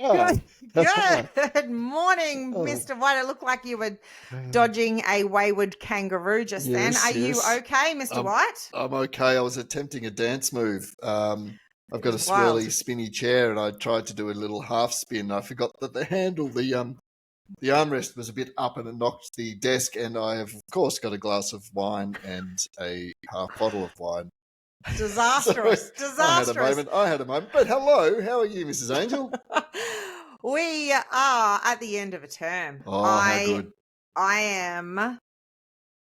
Good, good morning, Mr. White. It looked like you were dodging a wayward kangaroo just then. Are you okay, Mr. White? I'm okay. I was attempting a dance move. I've got a Wild. swirly, spinny chair, and I tried to do a little half spin. I forgot that the handle, the armrest was a bit up, and it knocked the desk. And I have, of course, got a glass of wine and a half bottle of wine. Disastrous. So Disastrous. I had a moment. But hello, how are you, Mrs. Angel? We are at the end of a term. Oh, how good. I am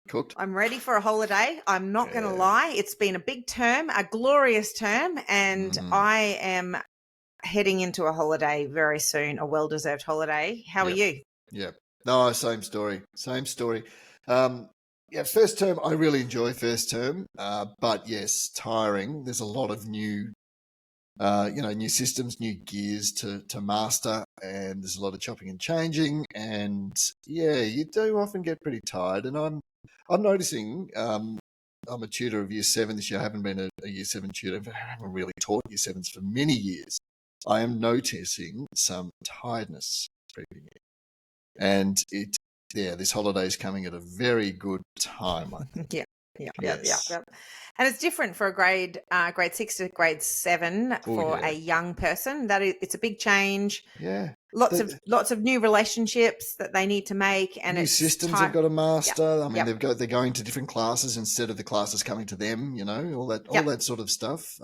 Cooked. I'm ready for a holiday. I'm not going to lie. It's been a big term, a glorious term, and I am heading into a holiday very soon, a well-deserved holiday. How are you? Yeah. No, same story. Same story. First term, I really enjoy first term, but yes, tiring. There's a lot of new systems, new gears to master, and there's a lot of chopping and changing, and you do often get pretty tired. And I'm noticing, I'm a tutor of Year 7 this year. I haven't been a Year 7 tutor. I haven't really taught Year 7s for many years. I am noticing some tiredness creeping in, and this holiday is coming at a very good time, I think. Yeah. And it's different for a grade 6 to grade 7 for a young person. It's a big change. Yeah. Lots of new relationships that they need to make, and new systems they've got to master. Yep. I mean, they're going to different classes instead of the classes coming to them. All that sort of stuff.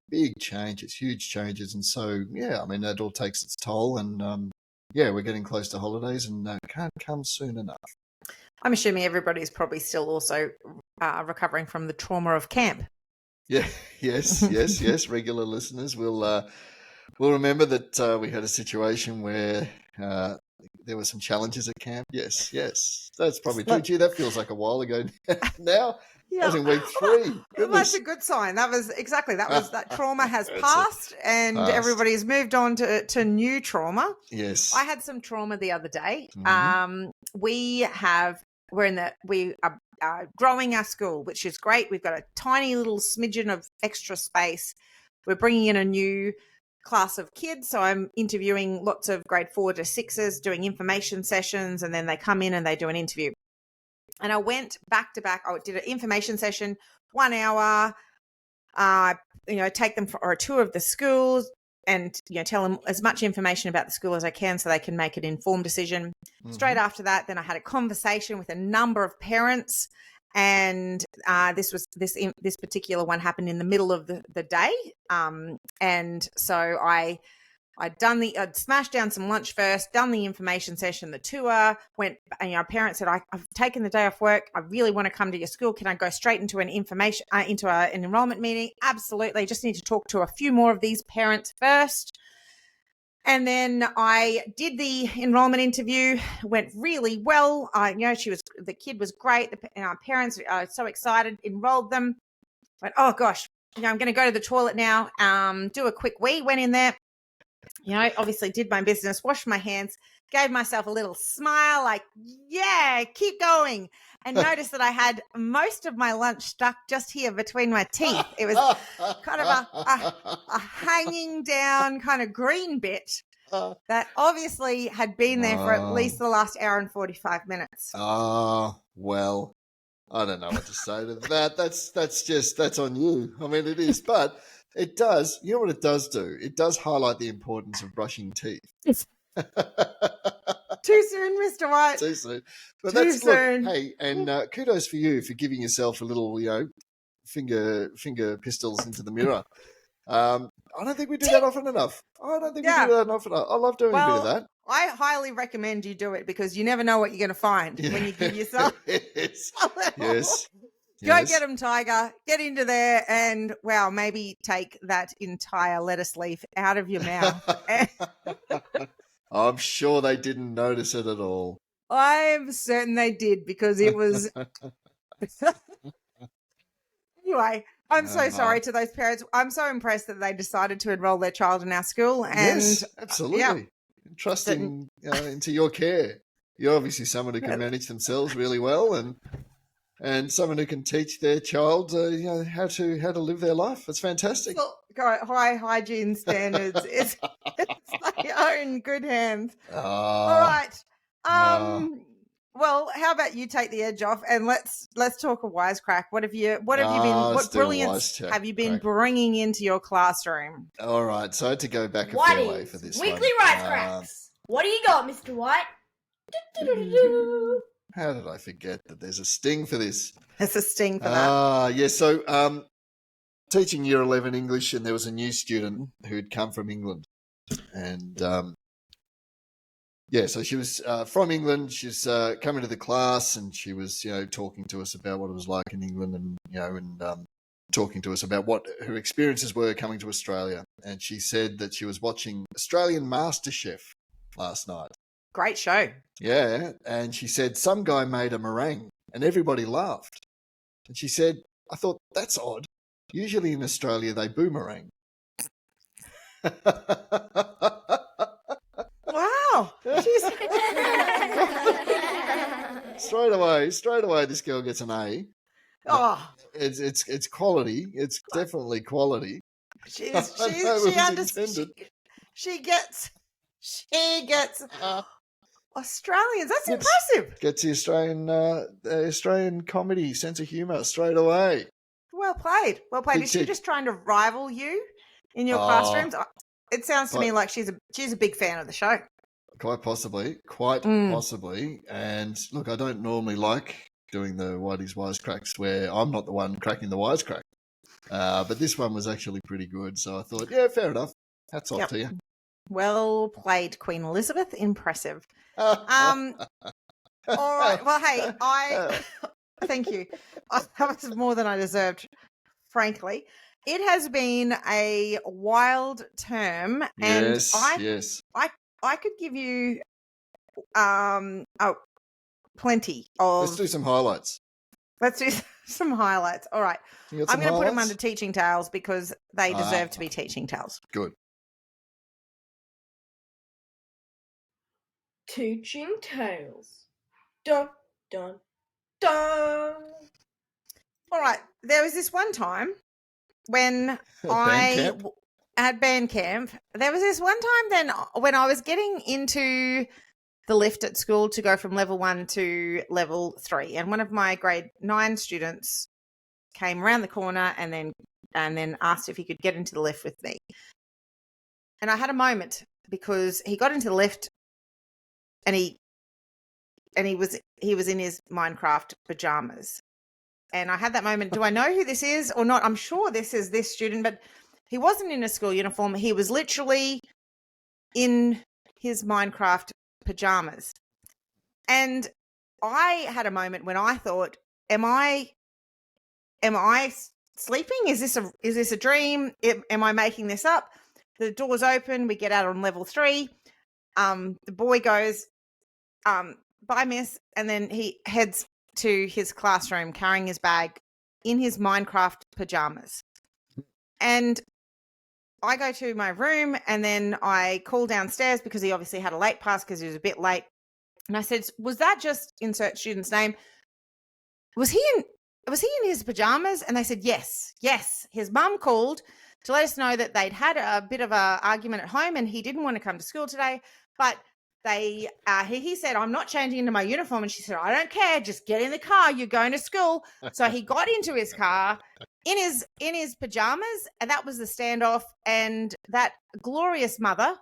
Big changes, huge changes, and so I mean that all takes its toll. And we're getting close to holidays, and it can't come soon enough. I'm assuming everybody's probably still also recovering from the trauma of camp. Yeah. Yes. Regular listeners will remember that we had a situation where there were some challenges at camp. Yes. That's probably true. Gee, that feels like a while ago now. Yeah. That was in week 3. Well, that's a good sign. That trauma has passed, and everybody's moved on to new trauma. Yes. I had some trauma the other day. We are growing our school, which is great. We've got a tiny little smidgen of extra space. We're bringing in a new class of kids. So I'm interviewing lots of grade 4 to 6s, doing information sessions, and then they come in and they do an interview. And I went back to back. I did an information session, 1 hour, take them for a tour of the schools and, tell them as much information about the school as I can so they can make an informed decision. Straight after that, then I had a conversation with a number of parents, and this particular one happened in the middle of the day. And so I'd smashed down some lunch first, done the information session, the tour, went, parents said, I've taken the day off work. I really want to come to your school. Can I go straight into an an enrollment meeting? Absolutely. Just need to talk to a few more of these parents first. And then I did the enrollment interview, went really well. The kid was great. Our parents are so excited, enrolled them. Went, oh gosh, I'm going to go to the toilet now. Do a quick wee, went in there. Obviously did my business, washed my hands, gave myself a little smile, like, yeah, keep going. And noticed that I had most of my lunch stuck just here between my teeth. It was kind of a hanging down kind of green bit that obviously had been there for at least the last hour and 45 minutes. Oh, well, I don't know what to say to that. That's on you. I mean, it is, but it does. You know what it does do? It does highlight the importance of brushing teeth. Too soon, Mr. White. Too soon. But Too soon. Look, hey, and kudos for you for giving yourself a little, finger pistols into the mirror. I don't think we do that often enough. I love doing a bit of that. I highly recommend you do it because you never know what you're going to find when you give yourself. Yes. Go get them, Tiger. Get into there and, maybe take that entire lettuce leaf out of your mouth. I'm sure they didn't notice it at all. I'm certain they did because it was... Anyway, I'm so sorry to those parents. I'm so impressed that they decided to enroll their child in our school. And yes, absolutely. Trusting into your care. You're obviously someone who can manage themselves really well and someone who can teach their child, how to live their life. It's fantastic. High hygiene standards. It's like, You're in good hands. Oh, All right. oh. Well, how about you take the edge off and let's talk a wisecrack. What have you Let's what do a brilliance wisecrack. have you been bringing into your classroom? All right, so I had to go back a What fair way is for this weekly one. wisecracks? What do you got, Mr. White? How did I forget that there's a sting for this? It's a sting for that. Yeah, so teaching Year 11 English, and there was a new student who'd come from England. And, so she was from England. She's coming to the class, and she was, talking to us about what it was like in England and talking to us about what her experiences were coming to Australia. And she said that she was watching Australian MasterChef last night. Great show. Yeah, and she said some guy made a meringue and everybody laughed. And she said, I thought, that's odd. Usually in Australia they boomerang. Wow. Straight away this girl gets an A. Oh, It's quality. It's definitely quality. she gets Australians. That's impressive. Gets the Australian comedy sense of humour straight away. Well played. Well played. Is she just trying to rival you in your classrooms? It sounds to me like she's a big fan of the show. Quite possibly. And look, I don't normally like doing the Whitey's Wisecracks where I'm not the one cracking the wisecrack. But this one was actually pretty good. So I thought, yeah, fair enough. Hats off to you. Well played, Queen Elizabeth. Impressive. All right. Well, hey, thank you. That was more than I deserved, frankly. It has been a wild term, and yes. I could give you plenty of. Let's do some highlights. Let's do some highlights. All right. I'm going to put them under teaching tales because they deserve to be teaching tales. Good. Teaching tales. Dun, dun, dun. All right. There was this one time when I had band camp. There was this one time then when I was getting into the lift at school to go from level 1 to level 3. And one of my grade 9 students came around the corner and then asked if he could get into the lift with me. And I had a moment because he got into the lift and he was in his Minecraft pajamas. And I had that moment, do I know who this is or not? I'm sure this is this student, but he wasn't in a school uniform. He was literally in his Minecraft pajamas. And I had a moment when I thought, am I sleeping? Is this a dream? Am I making this up? The door's open. We get out on level 3. The boy goes, bye, miss. And then he heads to his classroom carrying his bag in his Minecraft pajamas. And I go to my room and then I call downstairs because he obviously had a late pass because he was a bit late. And I said, was that just insert student's name? Was he in his pajamas? And they said, yes. His mum called to let us know that they'd had a bit of a argument at home and he didn't want to come to school today. But he said, I'm not changing into my uniform. And she said, I don't care. Just get in the car. You're going to school. So he got into his car in his pajamas. And that was the standoff. And that glorious mother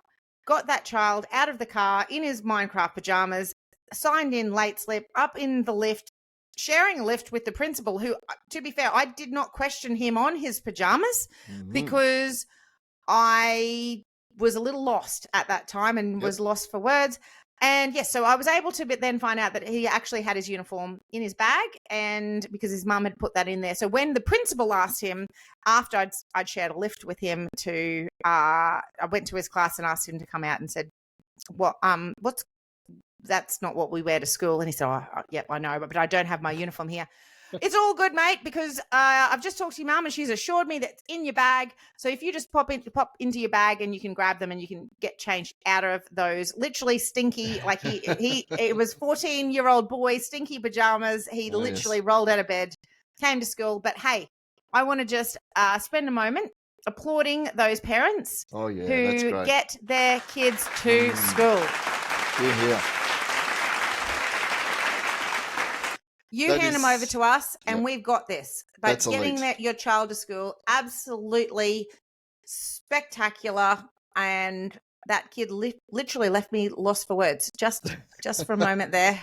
got that child out of the car in his Minecraft pajamas, signed in late slip, up in the lift, sharing a lift with the principal who, to be fair, I did not question him on his pajamas because I was a little lost at that time and was lost for words. And yes, so I was able to then find out that he actually had his uniform in his bag and because his mum had put that in there. So when the principal asked him after I'd shared a lift with him to, I went to his class and asked him to come out and said, that's not what we wear to school. And he said, yep, I know, but I don't have my uniform here. It's all good, mate, because I've just talked to your mum and she's assured me that it's in your bag. So if you just pop into your bag and you can grab them and you can get changed out of those literally stinky, like it was 14-year-old boy, stinky pajamas. He literally rolled out of bed, came to school. But hey, I want to just spend a moment applauding those parents Oh, yeah, who that's great. get their kids to school. Hear, hear. You That hand them is- over to us, and Yep. we've got this. But That's getting elite. your child to school, absolutely spectacular. And that kid literally left me lost for words just for a moment there.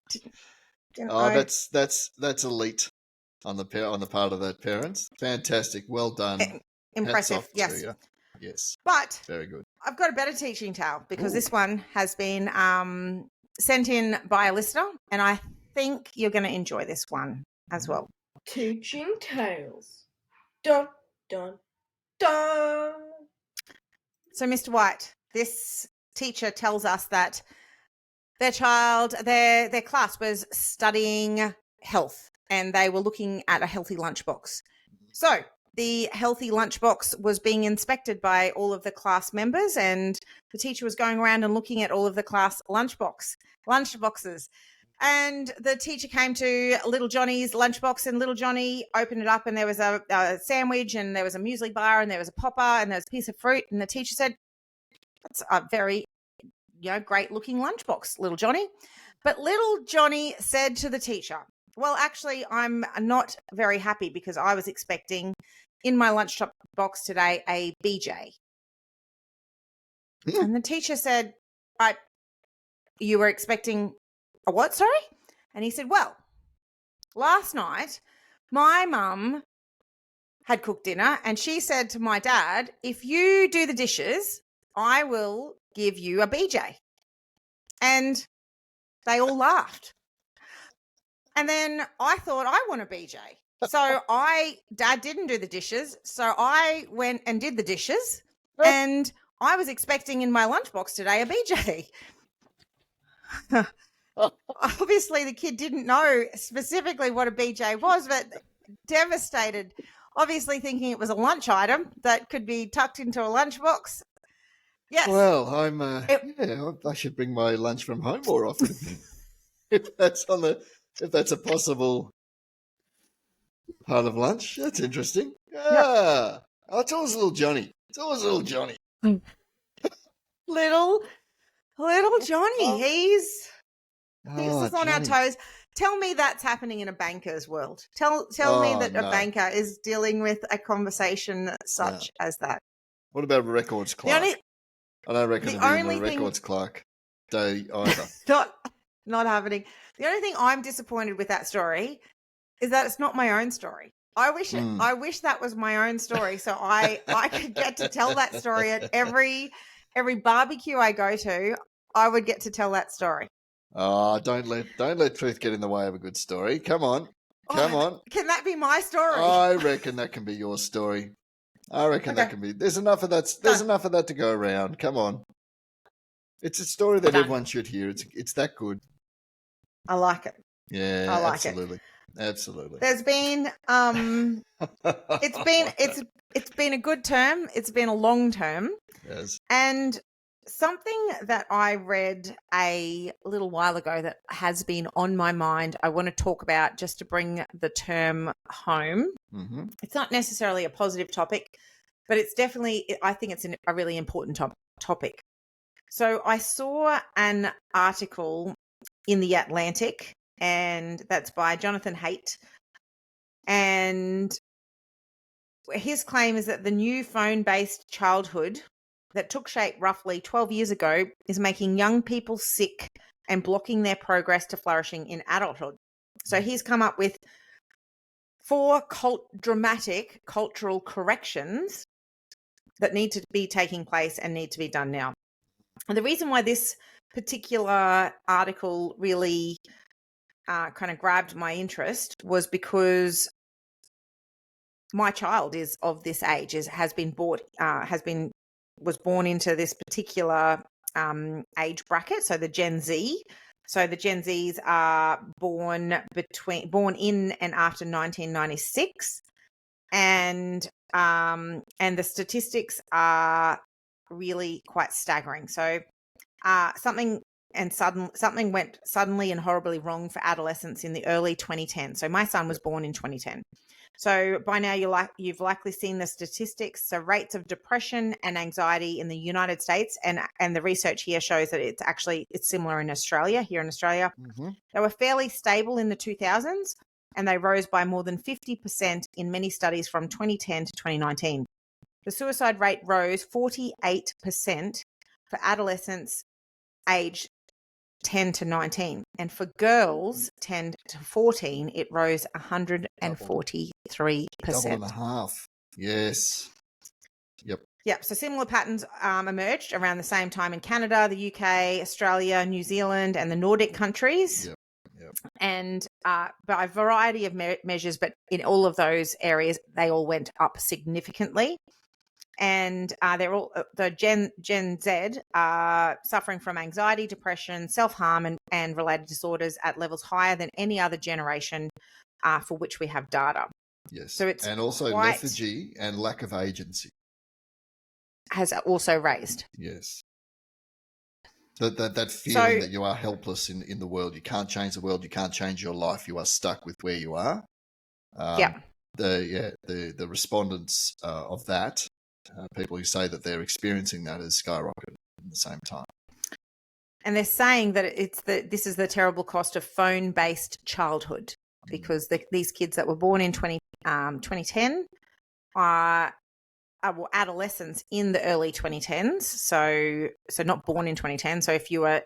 Didn't Oh, know. that's elite on the part of the parents. Fantastic. Well done. Impressive, Hats off yes. to you. Yes. But Very good. I've got a better teaching tale because Ooh. this one has been sent in by a listener, and I think you're going to enjoy this one as well. Teaching tales. Dun, dun, dun. So, Mr. White, this teacher tells us that their class was studying health, and they were looking at a healthy lunchbox. So the healthy lunchbox was being inspected by all of the class members, and the teacher was going around and looking at all of the class lunchboxes. And the teacher came to little Johnny's lunchbox, and little Johnny opened it up, and there was a sandwich, and there was a muesli bar, and there was a popper, and there was a piece of fruit. And the teacher said, "That's a very great looking lunchbox, little Johnny." But little Johnny said to the teacher, "Well, actually, I'm not very happy because I was expecting in my lunch box today a BJ." And the teacher said, "You were expecting a what, sorry?" And he said, "Well, last night my mum had cooked dinner, and she said to my dad, if you do the dishes, I will give you a BJ." And they all laughed. And then I thought, I want a BJ. So Dad didn't do the dishes. So I went and did the dishes, and I was expecting in my lunchbox today a BJ. Obviously, the kid didn't know specifically what a BJ was, but devastated, obviously thinking it was a lunch item that could be tucked into a lunchbox. Yes. Well, I should bring my lunch from home more often if that's a possible part of lunch. That's interesting. Oh, it's always little Johnny. Little Johnny. He's keeps us on our toes. Tell me that's happening in a banker's world. Tell me that no. a banker is dealing with a conversation such as that. What about a records clerk? I don't reckon it'd be a records clerk day either. Not happening. The only thing I'm disappointed with that story is that it's not my own story. I wish that was my own story, so I could get to tell that story at every barbecue I go to. I would get to tell that story. Oh, don't let truth get in the way of a good story. Come on. Can that be my story? I reckon that can be your story. That can be. There's enough of that. There's enough of that to go around. Come on. It's a story that everyone should hear. It's that good. I like it. Yeah, I like absolutely. Absolutely. There's been it's been a good term. It's been a long term. Yes. And something that I read a little while ago that has been on my mind, I want to talk about just to bring the term home. Mm-hmm. It's not necessarily a positive topic, but it's definitely, I think it's a really important topic. So I saw an article in The Atlantic, and that's by Jonathan Haidt. And his claim is that the new phone-based childhood that took shape roughly 12 years ago is making young people sick and blocking their progress to flourishing in adulthood. So he's come up with 4 dramatic cultural corrections that need to be taking place and need to be done now. And the reason why this particular article really kind of grabbed my interest was because my child is of this age, was born into this particular age bracket, so the Gen Z. So the Gen Zs are born in and after 1996, and the statistics are really quite staggering. So something and something went suddenly and horribly wrong for adolescents in the early 2010s. So my son was born in 2010. So by now you've likely seen the statistics. So rates of depression and anxiety in the United States, and the research here shows that it's similar in Australia. Here in Australia, they were fairly stable in the 2000s, and they rose by more than 50% in many studies from 2010 to 2019. The suicide rate rose 48% for adolescents aged 10 to 19. And for girls 10 to 14, it rose 143%. Double and a half. Yes. Yep. So similar patterns emerged around the same time in Canada, the UK, Australia, New Zealand, and the Nordic countries. Yep. And by a variety of measures, but in all of those areas, they all went up significantly. And they're all the Gen Z are suffering from anxiety, depression, self-harm, and related disorders at levels higher than any other generation for which we have data. Yes. So it's and also lethargy and lack of agency has also raised. Yes. That feeling that you are helpless in the world. You can't change the world. You can't change your life. You are stuck with where you are. The respondents of that, people who say that they're experiencing that, has skyrocketed at the same time. And they're saying that this is the terrible cost of phone-based childhood, because these kids that were born in 2010 are adolescents in the early 2010s. So not born in 2010. So if you were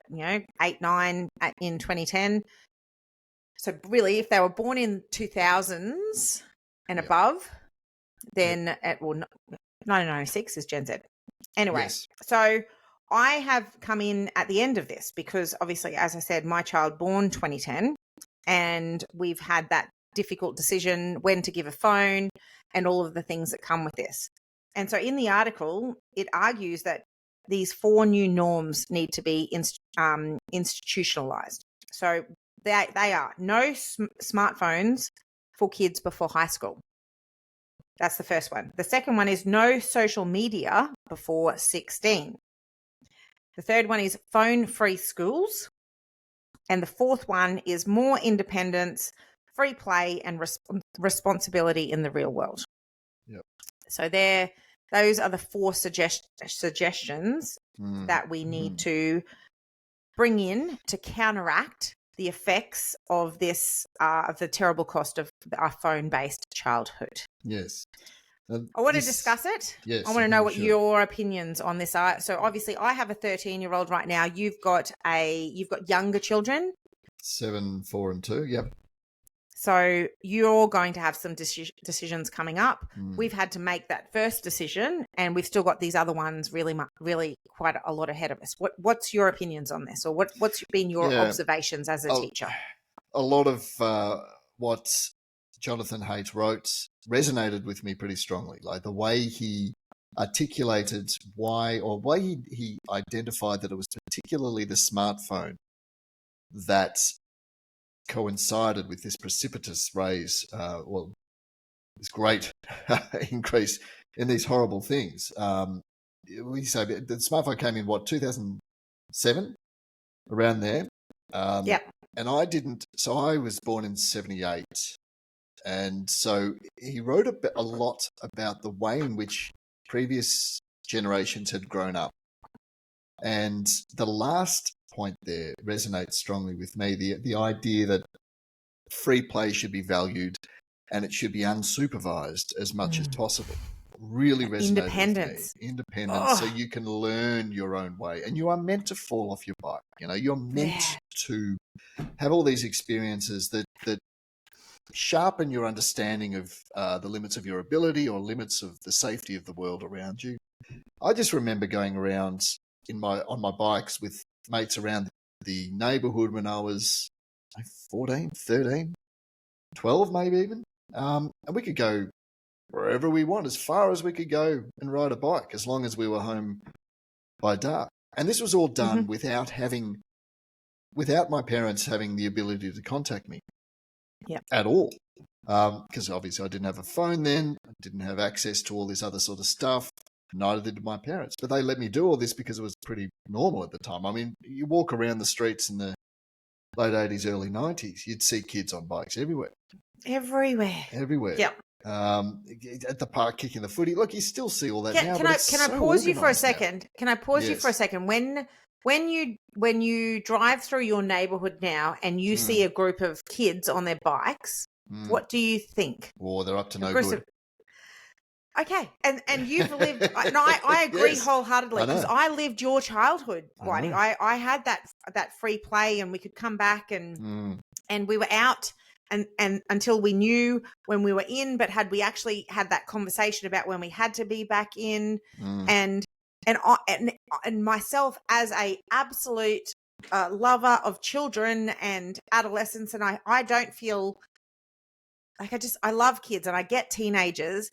8, 9 in 2010, so really if they were born in 2000s and above, then 1996 is Gen Z. Anyway, So I have come in at the end of this because obviously, as I said, my child born 2010, and we've had that difficult decision when to give a phone and all of the things that come with this. And so in the article, it argues that these 4 new norms need to be institutionalized. So they are no smartphones for kids before high school. That's the first one. The second one is no social media before 16. The third one is phone-free schools. And the fourth one is more independence, free play, and responsibility in the real world. Yep. So those are the 4 suggestions that we need to bring in to counteract the effects of this, of the terrible cost of our phone-based childhood. Yes. I want to discuss it. Yes. I want to know what your opinions on this are. So obviously I have a 13-year-old right now. You've got younger children. 7, 4 and 2. Yep. So you're going to have some decisions coming up. We've had to make that first decision, and we've still got these other ones really quite a lot ahead of us. What's your opinions on this, or what's been your observations as a teacher? A lot of what Jonathan Haidt wrote resonated with me pretty strongly. Like the way he articulated he identified that it was particularly the smartphone that coincided with this precipitous rise, this great increase in these horrible things. We say the smartphone came in 2007, around there. And I was born in 78. And so he wrote a lot about the way in which previous generations had grown up. And the last point there resonates strongly with me, the idea that free play should be valued and it should be unsupervised as much as possible. Really resonated with me. Independence, so you can learn your own way. And you are meant to fall off your bike. You're meant to have all these experiences that sharpen your understanding of the limits of your ability or limits of the safety of the world around you. I just remember going around on my bikes with mates around the neighborhood when I was 14, 13, 12 maybe even. And we could go wherever we want, as far as we could go and ride a bike, as long as we were home by dark. And this was all done without my parents having the ability to contact me at all. Because obviously I didn't have a phone then, I didn't have access to all this other sort of stuff. Neither did my parents. But they let me do all this because it was pretty normal at the time. I mean, you walk around the streets in the late 80s, early 90s, you'd see kids on bikes everywhere. Everywhere. Yep. At the park kicking the footy. Look, you still see all that now. Can I pause you for a second? Can I pause you for a second? When you drive through your neighborhood now and you see a group of kids on their bikes, what do you think? Oh, they're up to no good. Okay, and you've lived, and I agree wholeheartedly, because I lived your childhood, Whitey. I had that free play, and we could come back and we were out and until we knew when we were in, but had we actually had that conversation about when we had to be back in, and myself as a absolute lover of children and adolescents, and I don't feel like I love kids and I get teenagers.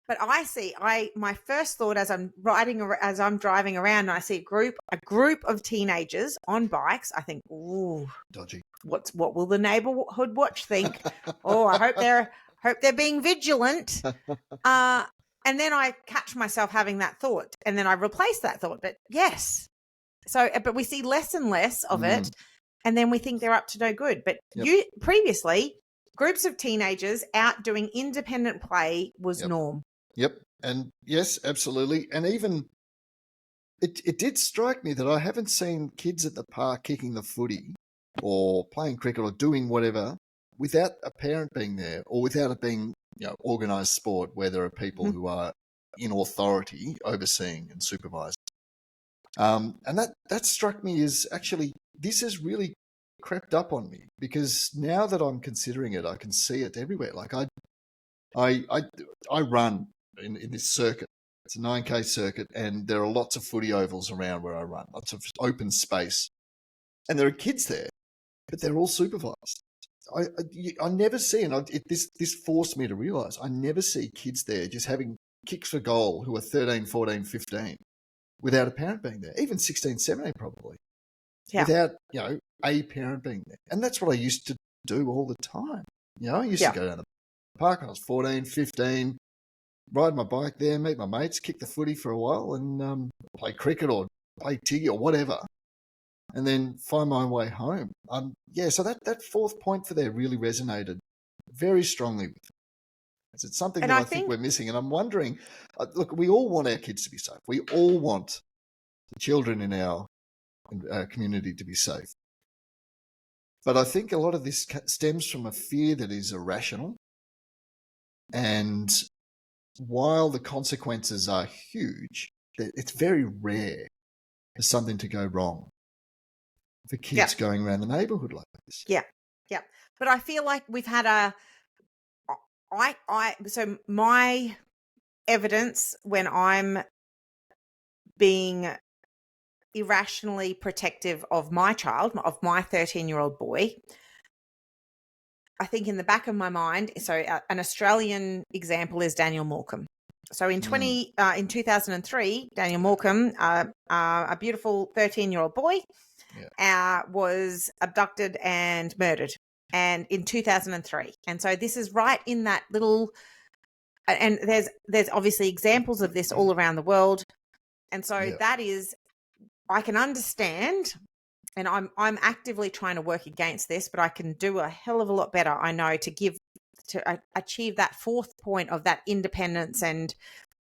But my first thought as I'm driving around and I see a group of teenagers on bikes, I think, ooh, dodgy. What will the neighborhood watch think? Oh, I hope they're being vigilant. And then I catch myself having that thought, and then I replace that thought. But yes, but we see less and less of it, and then we think they're up to no good. But previously, groups of teenagers out doing independent play was norm. Yep. And yes, absolutely. And even it did strike me that I haven't seen kids at the park kicking the footy or playing cricket or doing whatever without a parent being there, or without it being, organised sport where there are people who are in authority overseeing and supervising. And that struck me as actually, this has really crept up on me, because now that I'm considering it, I can see it everywhere. Like I run in this circuit. It's a 9K circuit, and there are lots of footy ovals around where I run, lots of open space. And there are kids there, but they're all supervised. I never see, and this forced me to realise, I never see kids there just having kicks for goal who are 13, 14, 15 without a parent being there, even 16, 17 probably, without, a parent being there. And that's what I used to do all the time. I used to go down the park when I was 14, 15, ride my bike there, meet my mates, kick the footy for a while, and play cricket or play tiggy or whatever, and then find my way home. So that fourth point for there really resonated very strongly with me. It's something that I think we're missing, and I'm wondering, look, we all want our kids to be safe. We all want the children in our community to be safe. But I think a lot of this stems from a fear that is irrational, and while the consequences are huge, it's very rare for something to go wrong for kids going around the neighborhood like this. Yeah. But I feel like we've had so my evidence when I'm being irrationally protective of my child, of my 13-year-old boy, I think in the back of my mind, so an Australian example is Daniel Morecambe. So in 2003, Daniel Morecambe, a beautiful 13-year-old boy, was abducted and murdered, and in 2003. And so this is right in that little, and there's obviously examples of this all around the world. And so that is, I can understand. And I'm actively trying to work against this, but I can do a hell of a lot better, I know, to achieve that fourth point of that independence and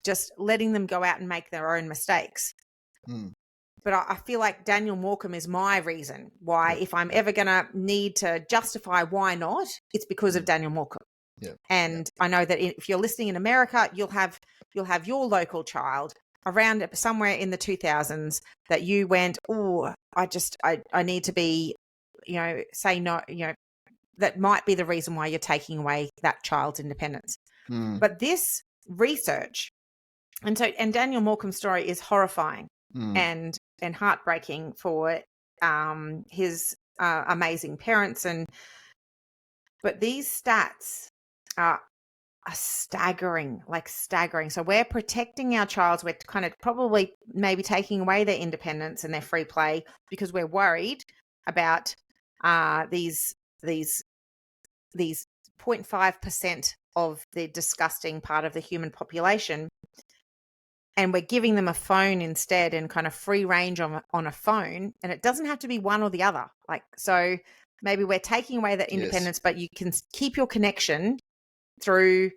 just letting them go out and make their own mistakes. But I feel like Daniel Morecambe is my reason why, if I'm ever going to need to justify why not, it's because of Daniel Morecambe. And I know that if you're listening in America, you'll have your local child around somewhere in the 2000s that you went, oh, I need to be, say no, that might be the reason why you're taking away that child's independence. But this research, and Daniel Morecambe's story is horrifying and heartbreaking for his amazing parents, but these stats are staggering. So we're protecting our child. We're kind of probably maybe taking away their independence and their free play because we're worried about these 0.5% of the disgusting part of the human population. and we're giving them a phone instead and kind of free range on a phone, and it doesn't have to be one or the other. Like, so maybe we're taking away that independence, but you can keep your connection through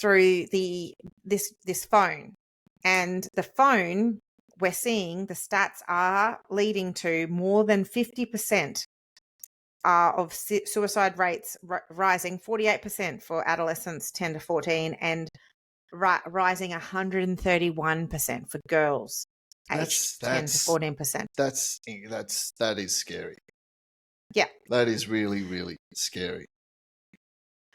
this phone. And the phone, we're seeing the stats are leading to more than 50% of suicide rates rising, 48% for adolescents 10 to 14, and rising 131% for girls aged 10 to 14%. That is scary. Yeah. That is really, really scary.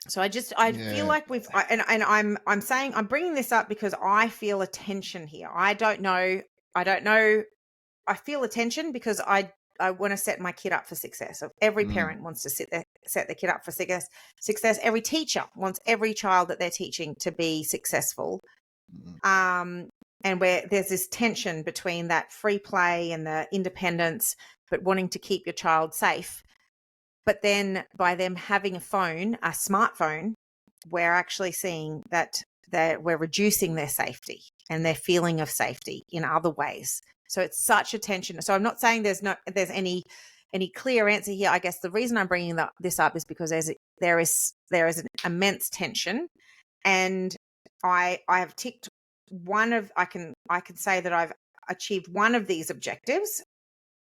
So I feel like I'm saying, I'm bringing this up because I feel a tension here. I don't know. I feel a tension because I want to set my kid up for success. Every parent wants to set their kid up for success. Every teacher wants every child that they're teaching to be successful. And where there's this tension between that free play and the independence, but wanting to keep your child safe. But then by them having a smartphone, we're actually seeing that we're reducing their safety and their feeling of safety in other ways. So it's such a tension. So I'm not saying there's any clear answer here. I guess the reason I'm bringing this up is because there is an immense tension, and I have ticked I can say that I've achieved one of these objectives.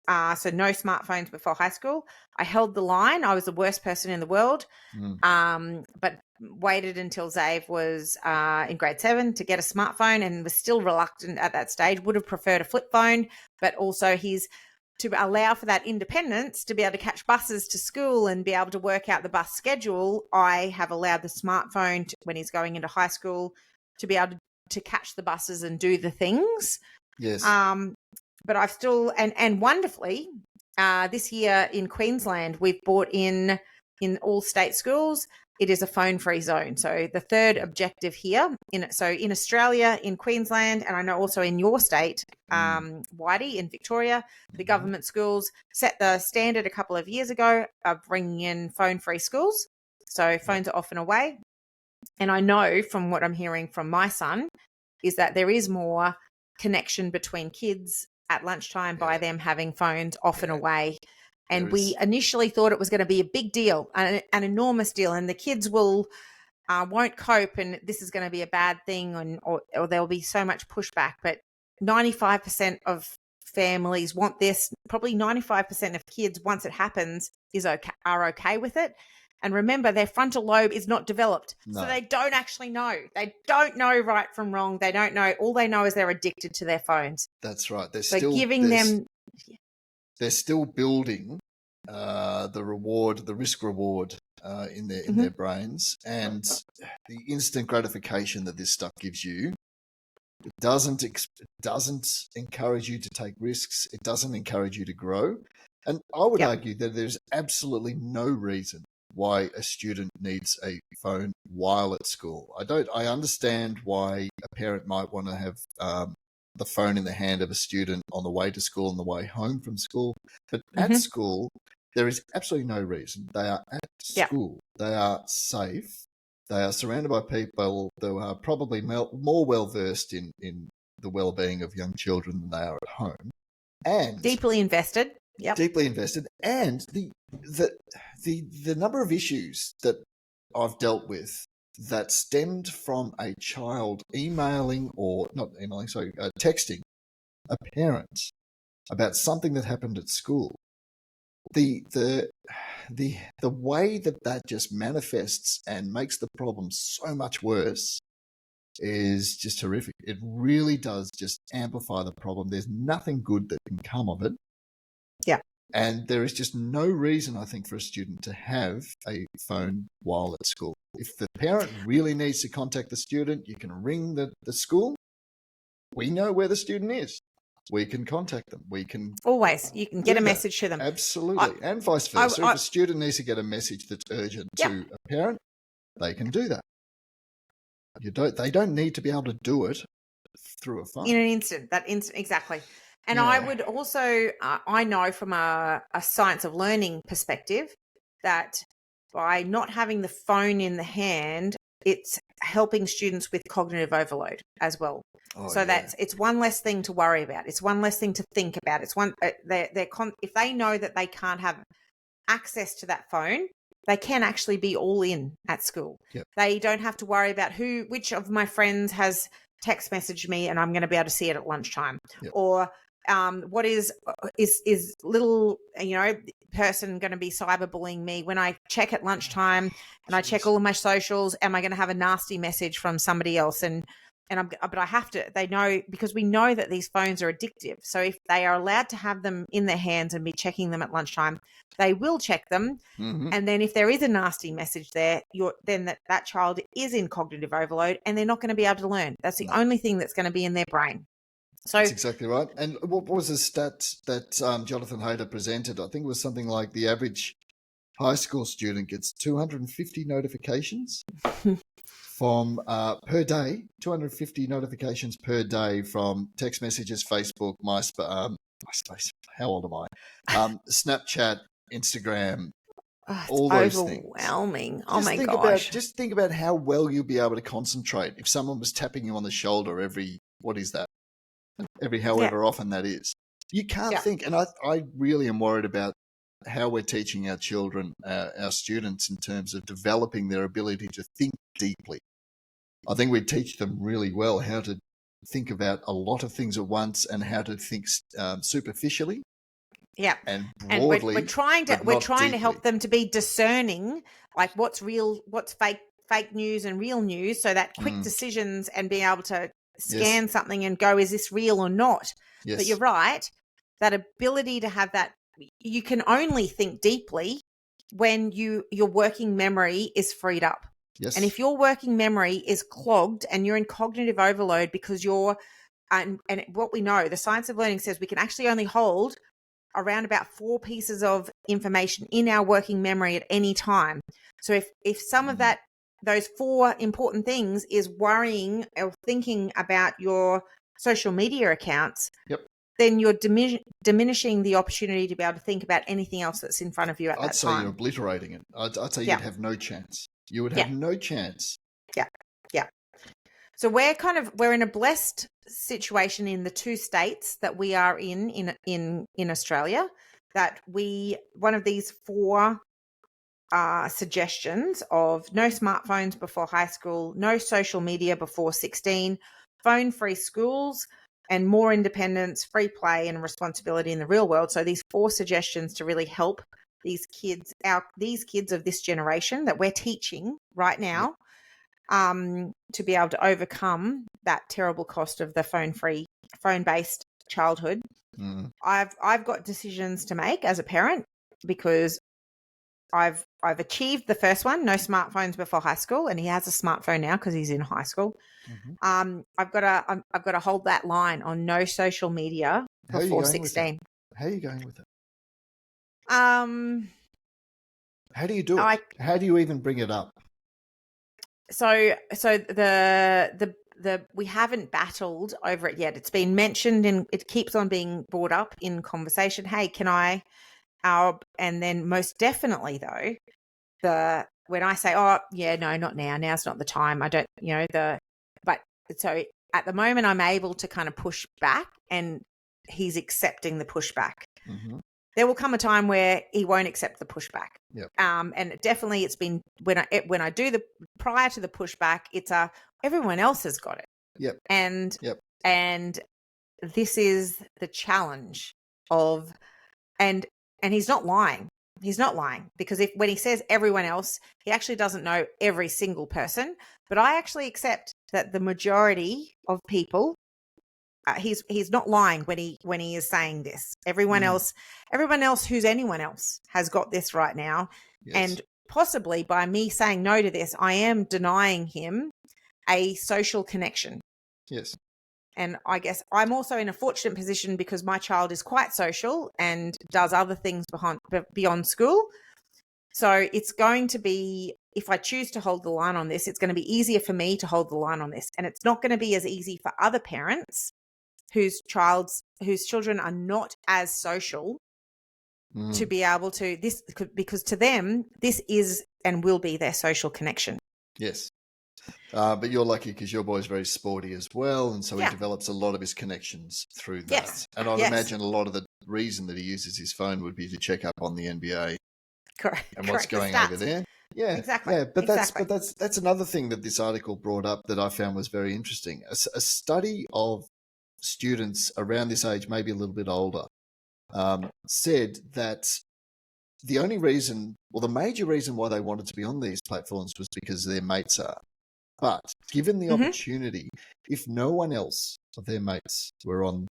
So no smartphones before high school. I held the line. I was the worst person in the world, but waited until Zave was in grade 7 to get a smartphone, and was still reluctant at that stage. Would have preferred a flip phone, but also to allow for that independence, to be able to catch buses to school and be able to work out the bus schedule. I have allowed the smartphone when he's going into high school to be able to catch the buses and do the things. Yes. But I've still, and wonderfully, this year in Queensland, we've brought in all state schools, it is a phone-free zone. So the third objective here, in Australia, in Queensland, and I know also in your state, Whitey, in Victoria, the government schools set the standard a couple of years ago of bringing in phone-free schools. So phones are off and away. And I know from what I'm hearing from my son is that there is more connection between kids at lunchtime by them having phones off and away. And we initially thought it was going to be a big deal, an enormous deal, and the kids won't cope, and this is going to be a bad thing, or there'll be so much pushback. But 95% of families want this. Probably 95% of kids, once it happens, are okay with it. And remember, their frontal lobe is not developed. No. So they don't actually know. They don't know right from wrong. They don't know. All they know is they're addicted to their phones. That's right. They're still building the risk reward in their brains, and the instant gratification that this stuff gives you. It doesn't encourage you to take risks. It doesn't encourage you to grow. And I would argue that there's absolutely no reason why a student needs a phone while at school. I understand why a parent might want to have the phone in the hand of a student on the way to school and the way home from school. But at school, there is absolutely no reason. They are at school. They are safe. They are surrounded by people that are probably more well-versed in the well-being of young children than they are at home. And deeply invested. Yep. Deeply invested. And the number of issues that I've dealt with that stemmed from a child texting a parent about something that happened at school. The way that just manifests and makes the problem so much worse is just horrific. It really does just amplify the problem. There's nothing good that can come of it. Yeah. And there is just no reason, I think, for a student to have a phone while at school. If the parent really needs to contact the student, you can ring the school. We know where the student is. We can contact them. We can always. You can get a message to them. Absolutely. And vice versa. If a student needs to get a message that's urgent to a parent, they can do that. They don't need to be able to do it through a phone. In an instant. Exactly. And I would also, I know from a science of learning perspective that by not having the phone in the hand, it's helping students with cognitive overload as well. Oh, So it's one less thing to worry about. It's one less thing to think about. It's one if they know that they can't have access to that phone, they can actually be all in at school. Yep. They don't have to worry about which of my friends has text messaged me and I'm going to be able to see it at lunchtime. Yep. Or what is little, person going to be cyberbullying me when I check at lunchtime and I check all of my socials? Am I going to have a nasty message from somebody else? But I have to, they know, because we know that these phones are addictive. So if they are allowed to have them in their hands and be checking them at lunchtime, they will check them. Mm-hmm. And then if there is a nasty message there, then that child is in cognitive overload and they're not going to be able to learn. That's the only thing that's going to be in their brain. So that's exactly right. And what was the stat that Jonathan Haidt presented? I think it was something like the average high school student gets 250 notifications from per day, 250 notifications per day from text messages, Facebook, MySpace, how old am I? Snapchat, Instagram, all those things. Overwhelming. Oh my gosh. Just think about how well you'll be able to concentrate if someone was tapping you on the shoulder every however often that is. You can't think. And I really am worried about how we're teaching our children, our students, in terms of developing their ability to think deeply. I think we teach them really well how to think about a lot of things at once and how to think superficially. Yeah. And broadly. And we're trying to help them to be discerning, like what's real, what's fake news and real news, so that quick decisions and being able to scan something and go, is this real or not? Yes. But you're right, that ability to have that, you can only think deeply when your working memory is freed up. Yes. And if your working memory is clogged and you're in cognitive overload because and what we know, the science of learning says we can actually only hold around about 4 pieces of information in our working memory at any time. So if some of those 4 important things is worrying or thinking about your social media accounts, then you're diminishing the opportunity to be able to think about anything else that's in front of you at that time. I'd say you're obliterating it. I'd say you'd have no chance. You would have no chance. Yeah. Yeah. So we're in a blessed situation in the 2 states that we are in Australia, that one of these 4 suggestions of no smartphones before high school, no social media before 16, phone-free schools, and more independence, free play, and responsibility in the real world. So these 4 suggestions to really help these kids of this generation that we're teaching right now, to be able to overcome that terrible cost of the phone-based childhood. I've got decisions to make as a parent, because I've achieved the first one, no smartphones before high school, and he has a smartphone now because he's in high school. I've got to hold that line on no social media before 16. How are you going with it? How do you do it? How do you even bring it up? So the we haven't battled over it yet. It's been mentioned and it keeps on being brought up in conversation. Hey, can I? And then most definitely though, when I say, oh yeah, no, not now. Now's not the time. I don't, but so at the moment I'm able to kind of push back, and he's accepting the pushback. There will come a time where he won't accept the pushback. And definitely it's been when I do prior to the pushback, it's everyone else has got it. And this is the challenge of, and he's not lying. He's not lying, because when he says everyone else, he actually doesn't know every single person. But I actually accept that the majority of people, he's not lying when he is saying this. Everyone else who's anyone else has got this right now. And possibly by me saying no to this, I am denying him a social connection. Yes. And I guess I'm also in a fortunate position because my child is quite social and does other things beyond school. So it's going to be, if I choose to hold the line on this, it's going to be easier for me to hold the line on this. And it's not going to be as easy for other parents whose children are not as social to be able to because to them, this is and will be their social connection. Yes. But you're lucky because your boy's very sporty as well, and so he Yeah. develops a lot of his connections through that. Yes. And I'd Yes. imagine a lot of the reason that he uses his phone would be to check up on the NBA Correct. and what's Correct. The going over stats. there. Yeah, Exactly. yeah, but Exactly. that's another thing that this article brought up that I found was very interesting. A study of students around this age, maybe a little bit older, said that the only reason, or the major reason why they wanted to be on these platforms was because their mates are. But given the opportunity, if no one else of their mates were on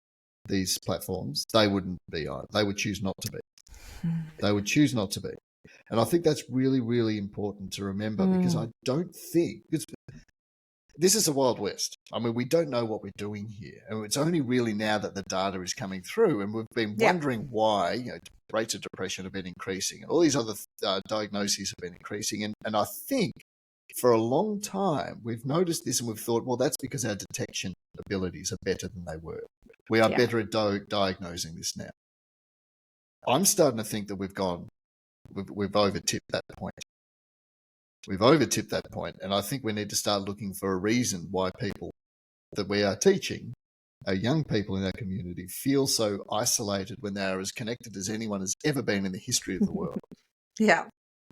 these platforms, they wouldn't be on. They would choose not to be. They would choose not to be. And I think that's really, really important to remember because I don't think this is a Wild West. I mean, we don't know what we're doing here. And it's only really now that the data is coming through and we've been wondering why rates of depression have been increasing and all these other diagnoses have been increasing. And I think for a long time, we've noticed this and we've thought, well, that's because our detection abilities are better than they were. We are better at diagnosing this now. I'm starting to think that we've over-tipped that point. We've over-tipped that point, and I think we need to start looking for a reason why people that we are teaching, our young people in our community, feel so isolated when they are as connected as anyone has ever been in the history of the world. Yeah.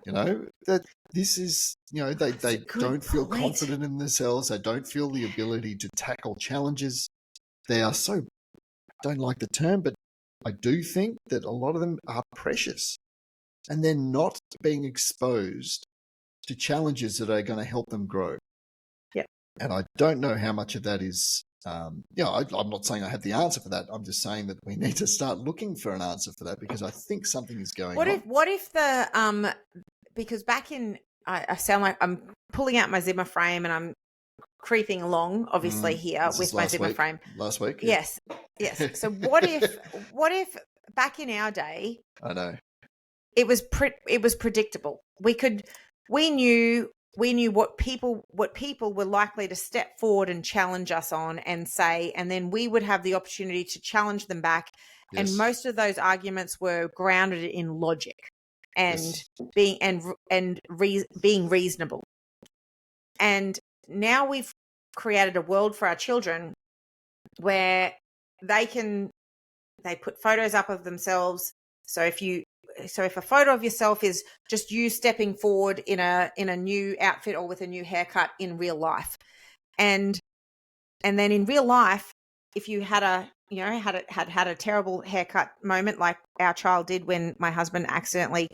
That this is, they don't feel confident in themselves. They don't feel the ability to tackle challenges. They are so, I don't like the term, but I do think that a lot of them are precious and they're not being exposed to challenges that are going to help them grow. Yeah. And I don't know how much of that is, I'm not saying I have the answer for that. I'm just saying that we need to start looking for an answer for that because I think something is going on. What if the, because back in, I sound like I'm pulling out my Zimmer frame and I'm creeping along, obviously here with my Zimmer frame. Last week? Yes. Yes. So what if back in our day, I know. it was predictable. We knew what people were likely to step forward and challenge us on and say, and then we would have the opportunity to challenge them back. Yes. And most of those arguments were grounded in logic and being reasonable. And now we've created a world for our children where they put photos up of themselves. So if a photo of yourself is just you stepping forward in a new outfit or with a new haircut in real life, and then in real life, if you had a terrible haircut moment like our child did when my husband accidentally,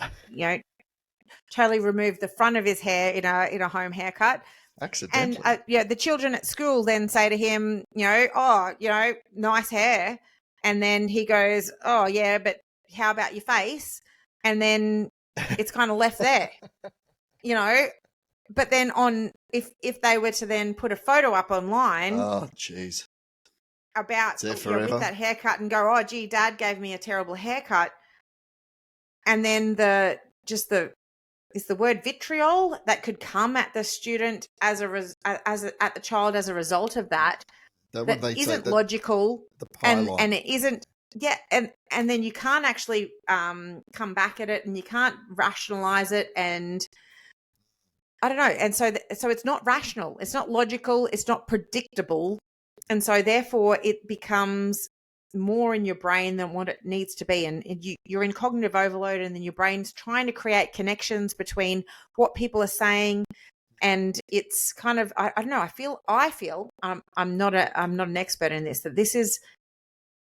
totally removed the front of his hair in a home haircut. Accidentally. And the children at school then say to him, nice hair, and then he goes, oh yeah, but how about your face? And then it's kind of left there, But then if they were to then put a photo up online, oh jeez, about with that haircut and go, oh gee, Dad gave me a terrible haircut, and then is the word vitriol that could come at the student at the child as a result of that isn't logical, and it isn't. Yeah, and then you can't actually come back at it, and you can't rationalize it, and I don't know. And so it's not rational, it's not logical, it's not predictable, and so therefore it becomes more in your brain than what it needs to be, and you're in cognitive overload, and then your brain's trying to create connections between what people are saying, and it's kind of I don't know. I feel I'm not an expert in this, that this is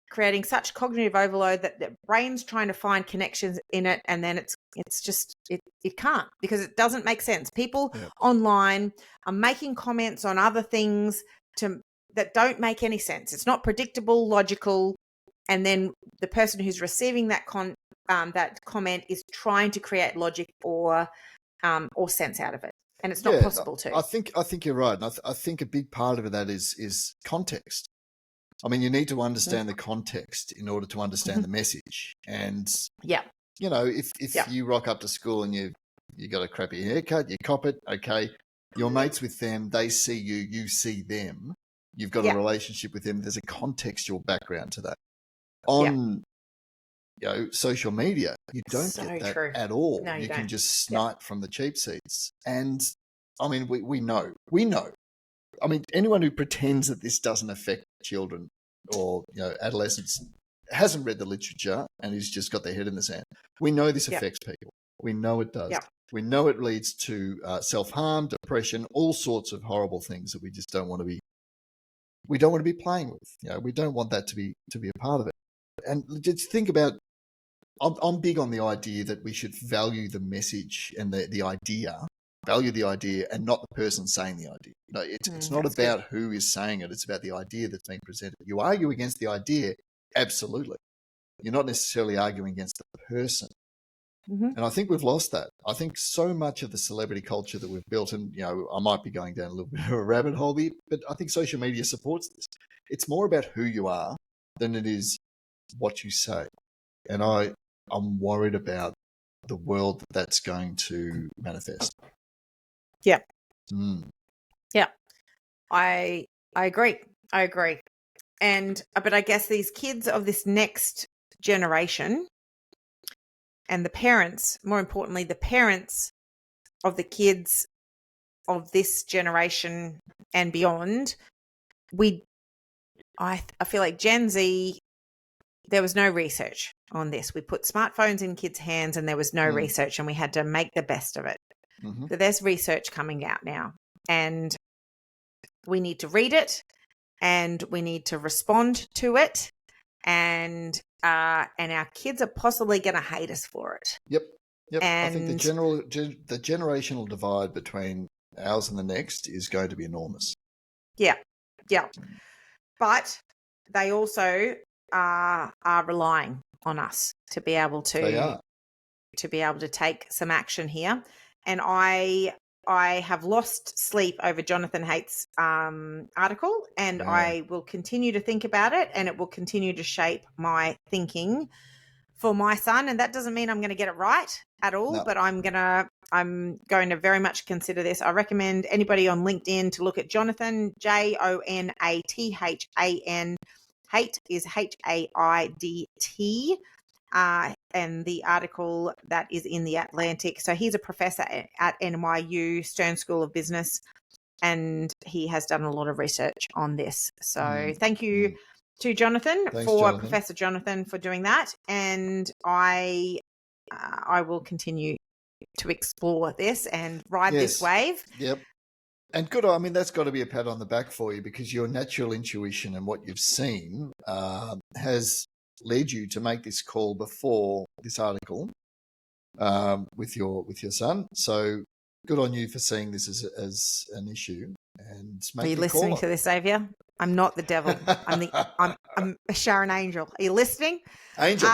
creating such cognitive overload that the brain's trying to find connections in it, and then it's just it can't, because it doesn't make sense. People online are making comments on other things that don't make any sense. It's not predictable, logical, and then the person who's receiving that comment is trying to create logic or sense out of it, and it's not possible to. I think you're right, and I think a big part of that is context. I mean, you need to understand the context in order to understand the message. And if you rock up to school and you got a crappy haircut, you cop it, okay. Your mates with them, they see you, you see them. You've got a relationship with them. There's a contextual background to that. On social media, you don't get that at all. No, you can just snipe from the cheap seats. And I mean, we know. I mean, anyone who pretends that this doesn't affect children or adolescents hasn't read the literature and has just got their head in the sand. We know this affects people. We know it does. Yep. We know it leads to self-harm, depression, all sorts of horrible things that we just don't want to be. We don't want to be playing with. We don't want that to be a part of it. And just think about. I'm big on the idea that we should value the message and the idea. Value the idea and not the person saying the idea. No, it's not about who is saying it. It's about the idea that's being presented. You argue against the idea, absolutely. You're not necessarily arguing against the person. Mm-hmm. And I think we've lost that. I think so much of the celebrity culture that we've built, and I might be going down a little bit of a rabbit hole here, but I think social media supports this. It's more about who you are than it is what you say. And I'm worried about the world that's going to manifest. Yeah. Mm. Yeah. I agree. But I guess these kids of this next generation and the parents, more importantly, the parents of the kids of this generation and beyond, I feel like Gen Z, there was no research on this. We put smartphones in kids' hands and there was no research, and we had to make the best of it. Mm-hmm. So there's research coming out now, and we need to read it and we need to respond to it, and our kids are possibly going to hate us for it. Yep. And I think the generational divide between ours and the next is going to be enormous. Yeah. But they also are relying on us to be able to take some action here. And I have lost sleep over Jonathan Haidt's article, and I will continue to think about it, and it will continue to shape my thinking for my son. And that doesn't mean I'm going to get it right at all, but I'm going to very much consider this. I recommend anybody on LinkedIn to look at Jonathan, Jonathan. Haidt is Haidt. And the article that is in The Atlantic. So he's a professor at NYU Stern School of Business, and he has done a lot of research on this. So thank you to Jonathan. Professor Jonathan, for doing that. And I will continue to explore this and ride this wave. Yep. And good. I mean, that's got to be a pat on the back for you, because your natural intuition and what you've seen has led you to make this call before this article with your son. So good on you for seeing this as an issue. And are you listening to this, Xavier? I'm not the devil. I'm Sharon Angel. Are you listening? Angel,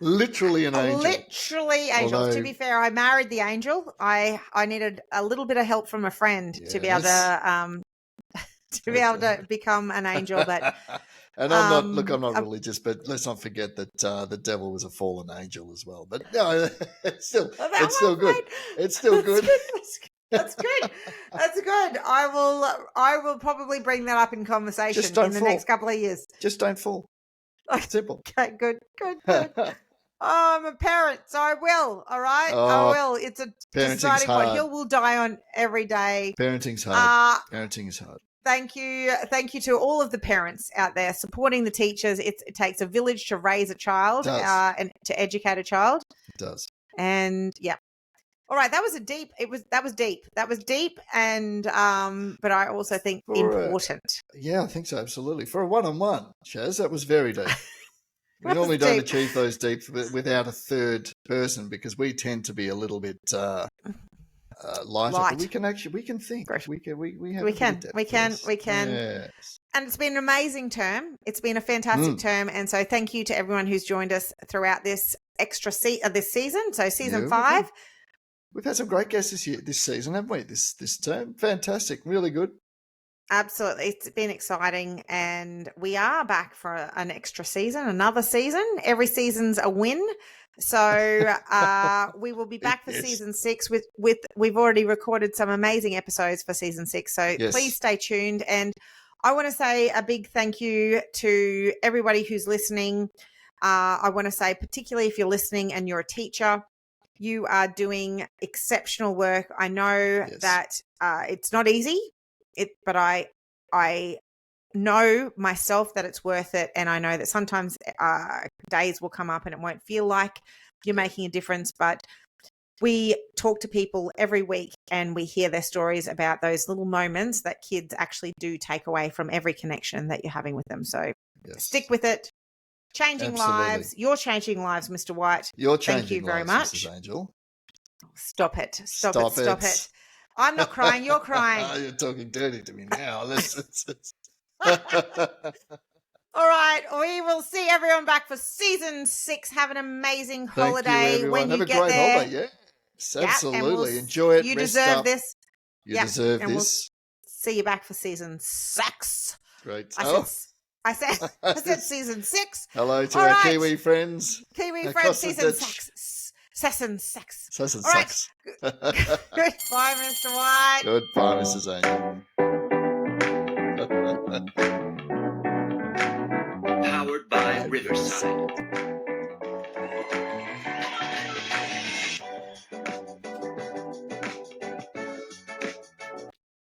literally an angel. Literally angel. Although, to be fair, I married the angel. I needed a little bit of help from a friend to be able to become an angel. But and I'm not religious, but let's not forget that the devil was a fallen angel as well. But no, it's still good. It's still good. That's good. That's good. I will probably bring that up in conversation in the next couple of years. Just don't fall. Simple. Okay, good. I'm a parent, so I will. All right, I will. It's a deciding point. Hill will die on every day. Parenting's hard. Parenting is hard. Thank you to all of the parents out there supporting the teachers. It takes a village to raise a child and to educate a child. It does. And yeah. All right, that was deep, and but I also think important. I think so, absolutely. For a one-on-one, Shaz, that was very deep. We normally don't achieve those deep without a third person, because we tend to be a little bit lighter. But we can think. We can. Yes. And it's been an amazing term. It's been a fantastic term, and so thank you to everyone who's joined us throughout this this season. So season 5. We've had some great guests this season, haven't we? This term, fantastic, really good. Absolutely, it's been exciting, and we are back for an extra season, another season. Every season's a win, so we will be back for season 6. With we've already recorded some amazing episodes for season 6, so please stay tuned. And I want to say a big thank you to everybody who's listening. I want to say, particularly if you're listening and you're a teacher, you are doing exceptional work. I know that it's not easy. But I know myself that it's worth it, and I know that sometimes days will come up and it won't feel like you're making a difference, but we talk to people every week and we hear their stories about those little moments that kids actually do take away from every connection that you're having with them. So stick with it. Changing lives. You're changing lives, Mr. White. You're changing Thank you very lives, much. Mrs. Angel. Stop it. Stop it. I'm not crying. You're crying. You're talking dirty to me now. Listen. All right. We will see everyone back for season 6. Have an amazing holiday. Thank you, everyone. When you Have a get great there. holiday. Yes, absolutely. Enjoy it. You Rest deserve up. this. You deserve and this. We'll see you back for season 6. Great. I said season 6. Hello to All our right. Kiwi friends. Kiwi friends, season 6. Season 6. Season All 6. Right. Goodbye, Mr. White. Goodbye, Mrs. Angel. Powered by Riverside.